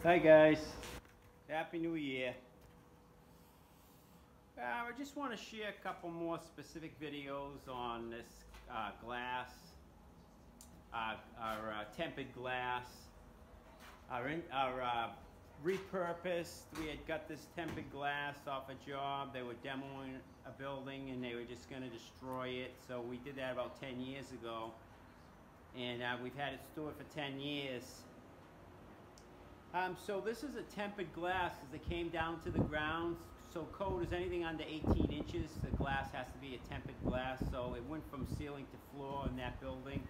Hi guys, Happy New Year. I just want to share a couple more specific videos on this glass, our tempered glass, our repurposed. We had got this tempered glass off a job. They were demoing a building and they were just going to destroy it. So we did that about 10 years ago, and we've had it stored for 10 years. So this is a tempered glass because it came down to the ground. So code is anything under 18 inches. The glass has to be a tempered glass. So it went from ceiling to floor in that building,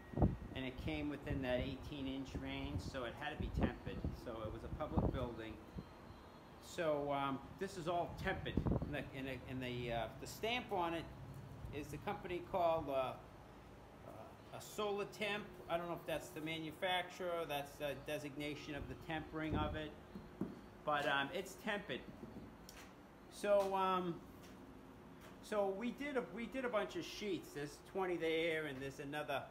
and it came within that 18-inch range. So it had to be tempered. So it was a public building. So this is all tempered. And the stamp on it is the company called a Solar-Temp. I don't know if that's the manufacturer, that's the designation of the tempering of it, but it's tempered. So so we did a bunch of sheets. There's 20 there, and there's another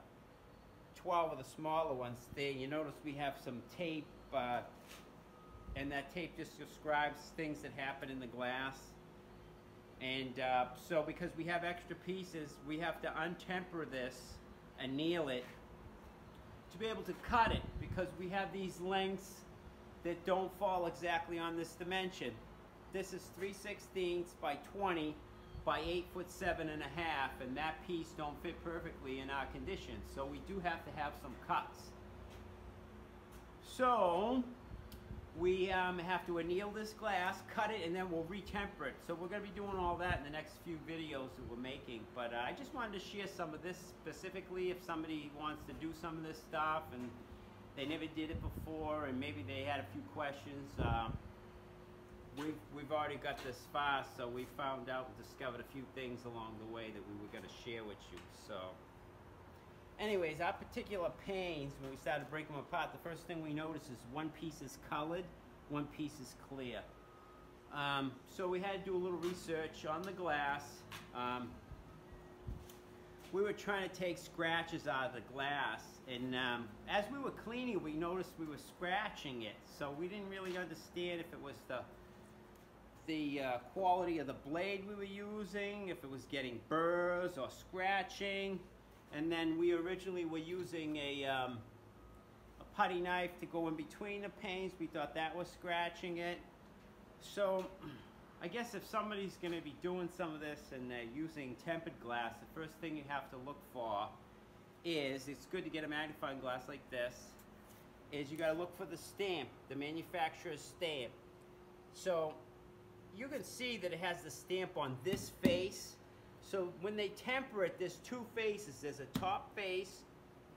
12 of the smaller ones there. You notice we have some tape, and that tape just describes things that happen in the glass. And so because we have extra pieces, we have to untemper this, anneal it, to be able to cut it, because we have these lengths that don't fall exactly on this dimension. This is 3/16 by 20 by 8'7½", and that piece don't fit perfectly in our conditions, so we do have to have some cuts. So we have to anneal this glass, cut it, and then we'll retemper it. So we're going to be doing all that in the next few videos that we're making. But I just wanted to share some of this specifically if somebody wants to do some of this stuff and they never did it before, and maybe they had a few questions. We've already got this far, so we found out and discovered a few things along the way that we were going to share with you. So anyways, our particular panes, when we started to break them apart, the first thing we noticed is one piece is colored, one piece is clear. So we had to do a little research on the glass. We were trying to take scratches out of the glass, and as we were cleaning, we noticed we were scratching it. So we didn't really understand if it was the quality of the blade we were using, if it was getting burrs or scratching. And then we originally were using a putty knife to go in between the panes. We thought that was scratching it. So I guess if somebody's going to be doing some of this and they're using tempered glass, the first thing you have to look for is, it's good to get a magnifying glass like this, is you got to look for the stamp, the manufacturer's stamp. So you can see that it has the stamp on this face. So when they temper it, there's two faces. There's a top face,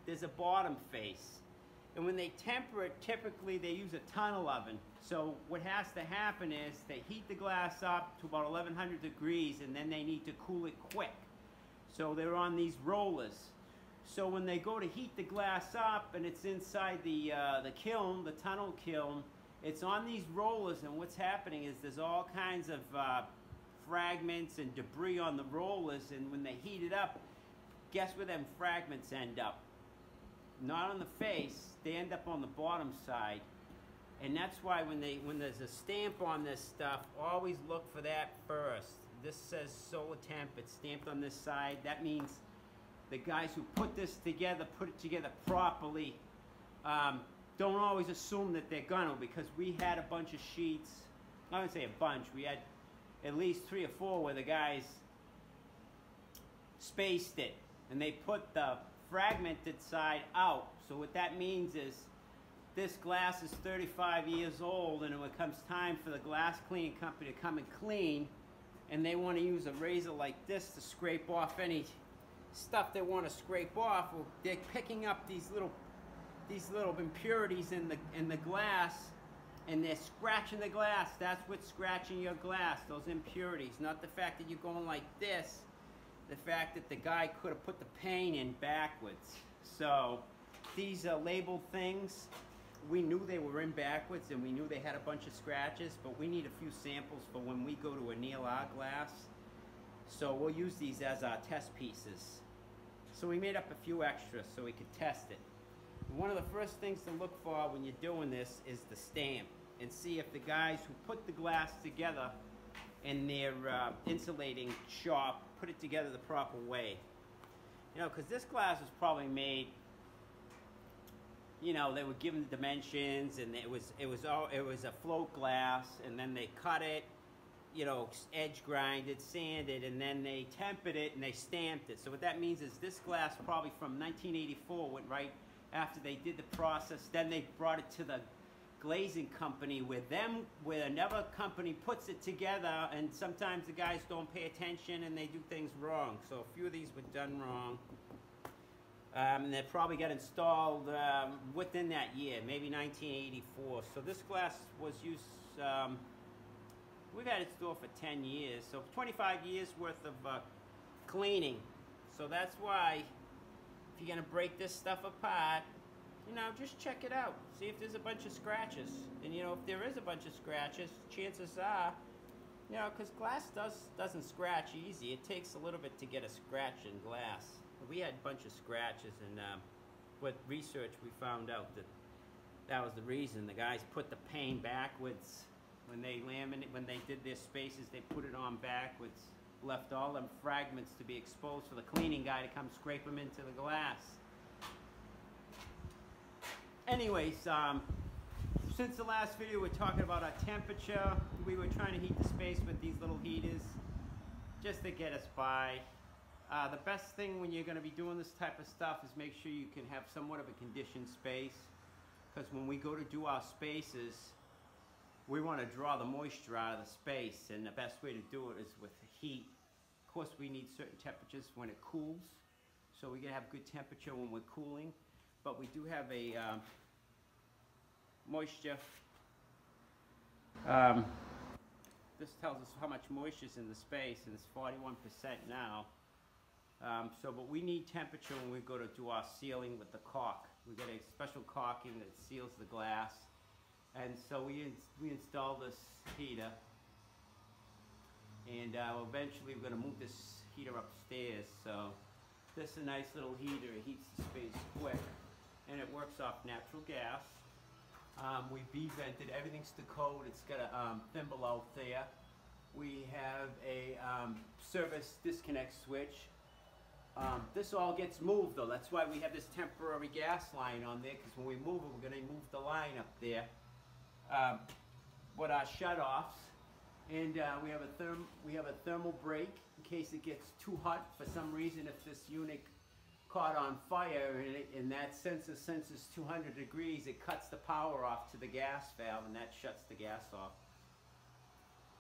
there's a bottom face. And when they temper it, typically they use a tunnel oven. So what has to happen is they heat the glass up to about 1100 degrees, and then they need to cool it quick. So they're on these rollers. So when they go to heat the glass up and it's inside the kiln, the tunnel kiln, it's on these rollers, and what's happening is there's all kinds of fragments and debris on the rollers, and when they heat it up, guess where them fragments end up? Not on the face, they end up on the bottom side. And that's why when there's a stamp on this stuff, always look for that first. This says Solar-Temp, it's stamped on this side. That means the guys who put this together, put it together properly. Don't always assume that they're gonna, because we had a bunch of sheets. I wouldn't say a bunch, we had at least 3 or 4 where the guys spaced it and they put the fragmented side out. So what that means is this glass is 35 years old, and when it comes time for the glass cleaning company to come and clean, and they want to use a razor like this to scrape off any stuff they want to scrape off, well, they're picking up these little impurities in the glass, and they're scratching the glass. That's what's scratching your glass, those impurities, not the fact that you're going like this, the fact that the guy could have put the pane in backwards. So these labeled things, we knew they were in backwards, and we knew they had a bunch of scratches, but we need a few samples for when we go to anneal our glass. So we'll use these as our test pieces. So we made up a few extras so we could test it. One of the first things to look for when you're doing this is the stamp. and see if the guys who put the glass together in their insulating shop put it together the proper way. You know, because this glass was probably made, you know, they were given the dimensions, and it was a float glass, and then they cut it, you know, edge grinded, sanded, and then they tempered it and they stamped it. So what that means is this glass probably from 1984 went right after they did the process. Then they brought it to the glazing company where another company puts it together, and sometimes the guys don't pay attention and they do things wrong. So a few of these were done wrong. And they probably got installed within that year, maybe 1984. So this glass was used, we've had it stored for 10 years, so 25 years worth of cleaning. So that's why, if you're gonna break this stuff apart, you know, just check it out. See if there's a bunch of scratches. And you know, if there is a bunch of scratches, chances are, you know, because glass doesn't scratch easy. It takes a little bit to get a scratch in glass. We had a bunch of scratches, and with research we found out that was the reason. The guys put the pane backwards when they did their spaces. They put it on backwards, left all them fragments to be exposed for the cleaning guy to come scrape them into the glass. Anyways, since the last video we're talking about our temperature. We were trying to heat the space with these little heaters just to get us by. The best thing when you're going to be doing this type of stuff is make sure you can have somewhat of a conditioned space, because when we go to do our spaces, we want to draw the moisture out of the space, and the best way to do it is with heat. Of course, we need certain temperatures when it cools, so we can have good temperature when we're cooling, but we do have a moisture. This tells us how much moisture is in the space, and it's 41% now. But we need temperature when we go to do our sealing with the caulk. We get a special caulking that seals the glass, and so we install this heater, and eventually we're going to move this heater upstairs. So this is a nice little heater. It heats the space quick, and it works off natural gas. We B-vented. Everything's to code. It's got a thimble out there. We have a service disconnect switch. This all gets moved though. That's why we have this temporary gas line on there, because when we move it, we're going to move the line up there with our shutoffs. And we have a thermal break in case it gets too hot for some reason. If this unit caught on fire and that sensor senses 200 degrees, it cuts the power off to the gas valve, and that shuts the gas off.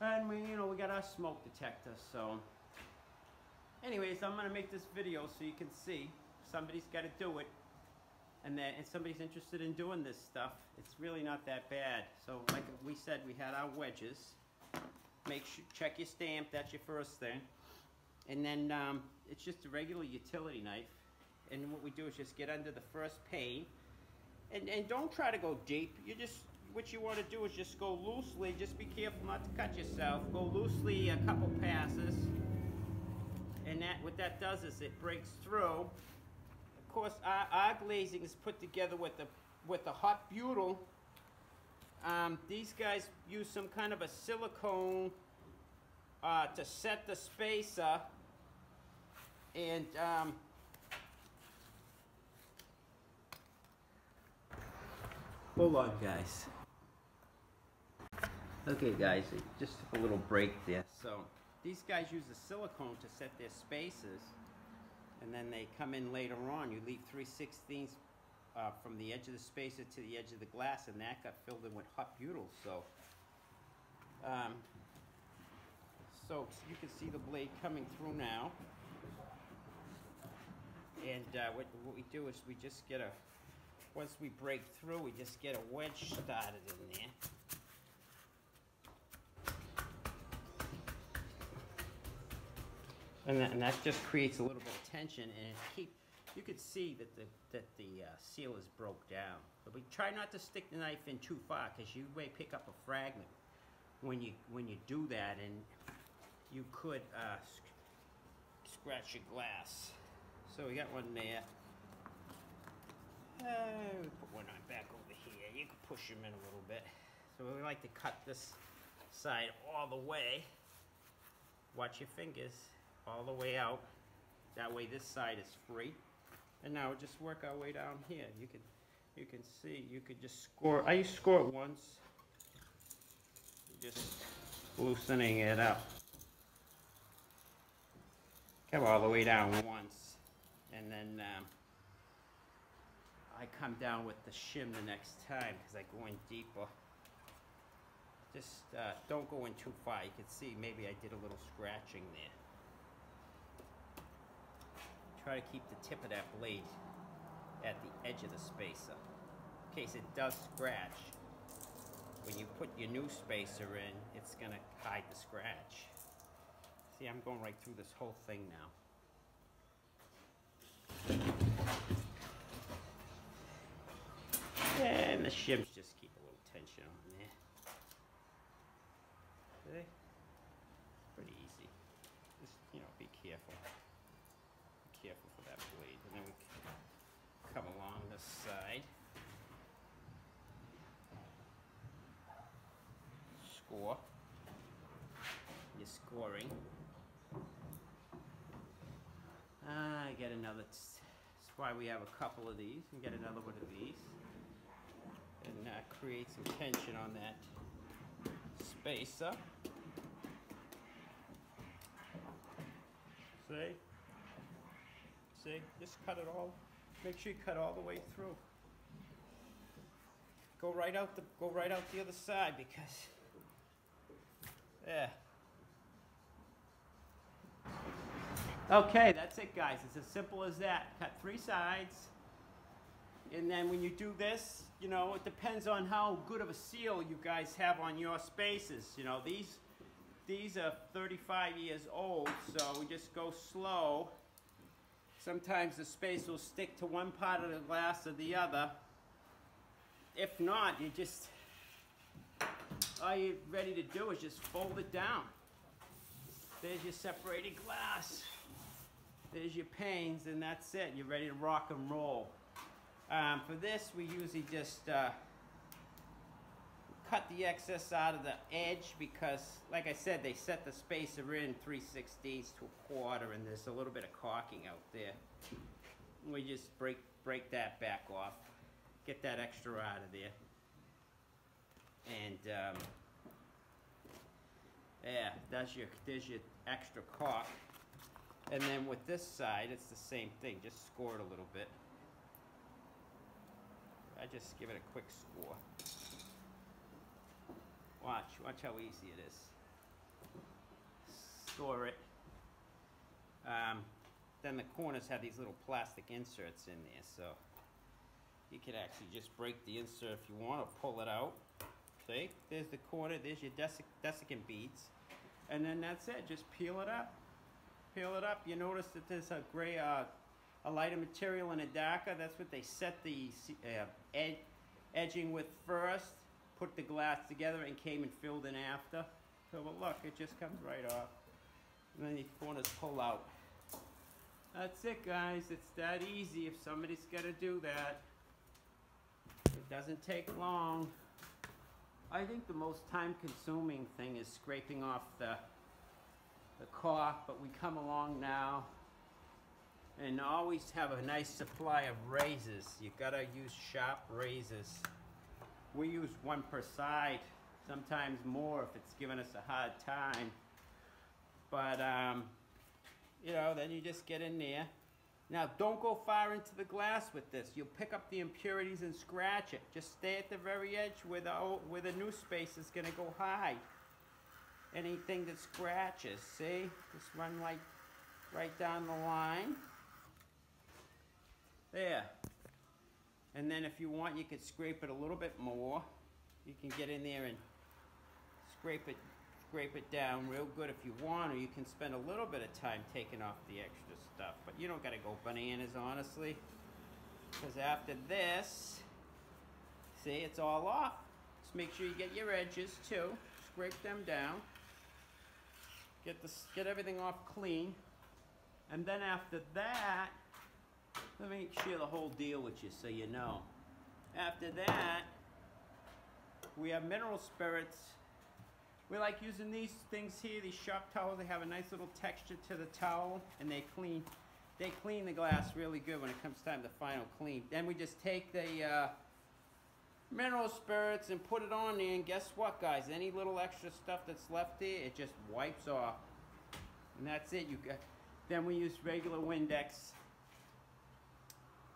And we got our smoke detector. So anyways, I'm gonna make this video so you can see somebody's got to do it, and somebody's interested in doing this stuff. It's really not that bad. So like we said, we had our wedges. Make sure, check your stamp. That's your first thing. And then it's just a regular utility knife. And what we do is just get under the first pane, and don't try to go deep. What you want to do is just go loosely. Just be careful not to cut yourself. Go loosely a couple passes, and what that does is it breaks through. Of course, our glazing is put together with the hot butyl. These guys use some kind of a silicone to set the spacer, and hold on, guys. Okay, guys, it just took a little break there. So these guys use a silicone to set their spaces, and then they come in later on. You leave 3/16 from the edge of the spacer to the edge of the glass, and that got filled in with hot butyl. So you can see the blade coming through now. And what we do is we just get once we break through, we just get a wedge started in there. And that just creates a little bit of tension, and you could see that the seal is broke down. But we try not to stick the knife in too far, because you may pick up a fragment when you do that, and you could scratch your glass. So we got one there. We put one on back over here. You can push them in a little bit. So we like to cut this side all the way. Watch your fingers, all the way out. That way this side is free. And now we'll just work our way down here. You can see, you could just score. I score it once. Just loosening it up. Come all the way down once. And then I come down with the shim the next time because I go in deeper. Just don't go in too far. You can see maybe I did a little scratching there. Try to keep the tip of that blade at the edge of the spacer in case it does scratch. When you put your new spacer in, it's going to hide the scratch. See, I'm going right through this whole thing now. And the shims just keep a little tension on there. See? It's pretty easy. Just, you know, be careful. Be careful for that blade. And then we come along this side. Score. You're scoring. I get another. That's why we have a couple of these. And get another one of these. And create some tension on that spacer. See? See? Just cut it all. Make sure you cut all the way through. Go right out the other side because. Yeah. Okay, that's it, guys. It's as simple as that. Cut 3 sides. And then when you do this, you know, it depends on how good of a seal you guys have on your spacers. You know, these are 35 years old, so we just go slow. Sometimes the space will stick to one part of the glass or the other. If not, you just, all you're ready to do is just fold it down. There's your separated glass. There's your panes, and that's it. You're ready to rock and roll. For this, we usually just cut the excess out of the edge because, like I said, they set the spacer in 3/16 to 1/4, and there's a little bit of caulking out there. We just break that back off, get that extra out of there, and yeah, there's your extra caulk. And then with this side, it's the same thing. Just score it a little bit. I just give it a quick score. Watch how easy it is. Score it. Then the corners have these little plastic inserts in there, so you can actually just break the insert if you want, or pull it out. See, there's the corner, there's your desiccant beads, and then that's it. Just peel it up. Peel it up. You notice that there's a gray, a lighter material and a darker. That's what they set the edging with first, put the glass together, and came and filled in after. So, but look, it just comes right off. And then these corners pull out. That's it, guys. It's that easy if somebody's got to do that. It doesn't take long. I think the most time-consuming thing is scraping off the caulk, but we come along now and always have a nice supply of razors. You gotta use sharp razors. We use one per side, sometimes more if it's giving us a hard time. But you know, then you just get in there. Now don't go far into the glass with this. You'll pick up the impurities and scratch it. Just stay at the very edge where the new space is gonna go high. Anything that scratches, see? Just run right down the line. There. And then if you want, you can scrape it a little bit more. You can get in there and scrape it down real good if you want, or you can spend a little bit of time taking off the extra stuff. But you don't gotta go bananas, honestly. Because after this, see, it's all off. Just make sure you get your edges too. Scrape them down. Get everything off clean. And then after that, let me share the whole deal with you so you know. After that, we have mineral spirits. We like using these things here, these shop towels. They have a nice little texture to the towel, and they clean the glass really good when it comes time to final clean. Then we just take the mineral spirits and put it on there, and guess what, guys? Any little extra stuff that's left there, it just wipes off. And that's it. Then we use regular Windex,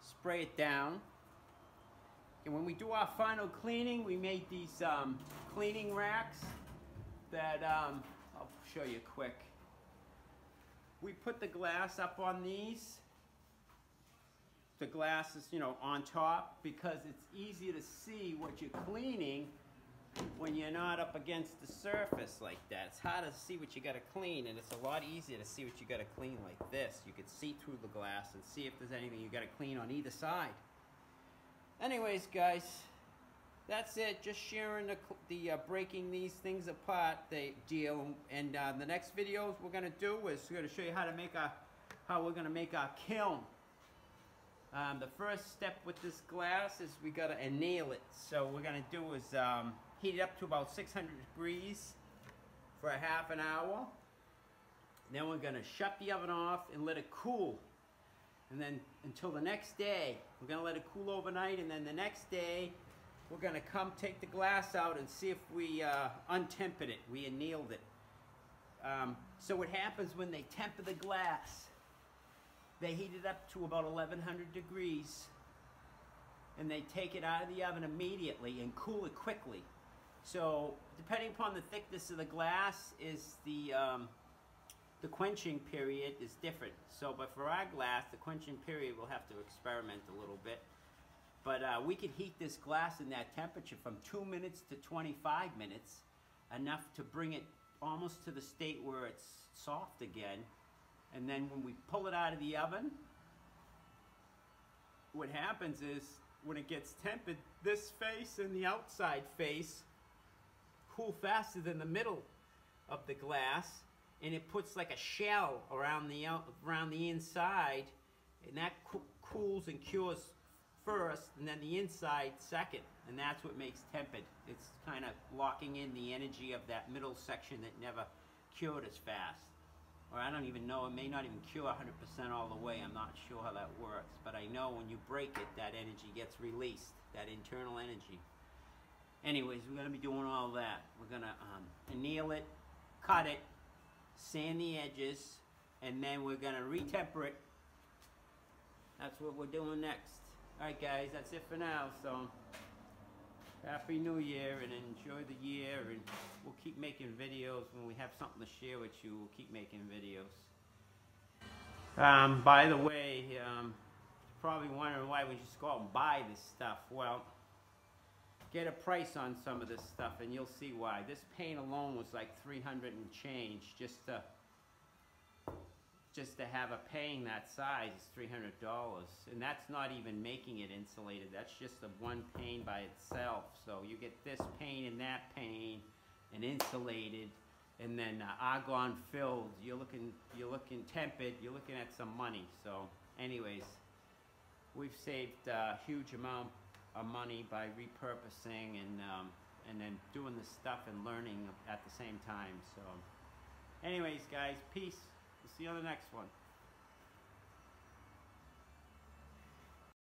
spray it down. And when we do our final cleaning, we made these cleaning racks that, I'll show you quick. We put the glass up on these. The glass is, you know, on top, because it's easier to see what you're cleaning when you're not up against the surface like that. It's harder to see what you gotta clean, and it's a lot easier to see what you gotta clean like this. You can see through the glass and see if there's anything you gotta clean on either side. Anyways, guys, that's it. Just sharing the breaking these things apart deal. And the next videos we're gonna do is we're gonna show you how we're gonna make our kiln. The first step with this glass is we gotta anneal it. So what we're gonna do is heat it up to about 600 degrees for a half an hour. Then we're gonna shut the oven off and let it cool. And then until the next day, we're gonna let it cool overnight, and then the next day, we're gonna come take the glass out and see if we untempered it, we annealed it. So what happens when they temper the glass, they heat it up to about 1100 degrees, and they take it out of the oven immediately and cool it quickly. So depending upon the thickness of the glass, is the quenching period is different. So, but for our glass, the quenching period, we'll have to experiment a little bit. But we could heat this glass in that temperature from 2 minutes to 25 minutes, enough to bring it almost to the state where it's soft again. And then when we pull it out of the oven, what happens is when it gets tempered, this face and the outside face cool faster than the middle of the glass, and it puts like a shell around the inside, and that cools and cures first, and then the inside second, and that's what makes tempered. It's kind of locking in the energy of that middle section that never cured as fast. Or I don't even know, it may not even cure 100% all the way. I'm not sure how that works, but I know when you break it, that energy gets released, that internal energy. Anyways, we're going to be doing all that. We're going to anneal it, cut it, sand the edges, and then we're going to retemper it. That's what we're doing next. Alright guys, that's it for now. So, Happy New Year, and enjoy the year, and we'll keep making videos. When we have something to share with you, we'll keep making videos. By the way, you're probably wondering why we just go out and buy this stuff. Well, get a price on some of this stuff and you'll see why. This paint alone was like $300 and change. Just to have a pane that size is $300, and that's not even making it insulated. That's just the one pane by itself. So you get this pane and that pane, and insulated, and then argon filled. You're looking tempered. You're looking at some money. So, anyways, we've saved a huge amount of money by repurposing and then doing this stuff and learning at the same time. So, anyways, guys, peace. We'll see you on the next one.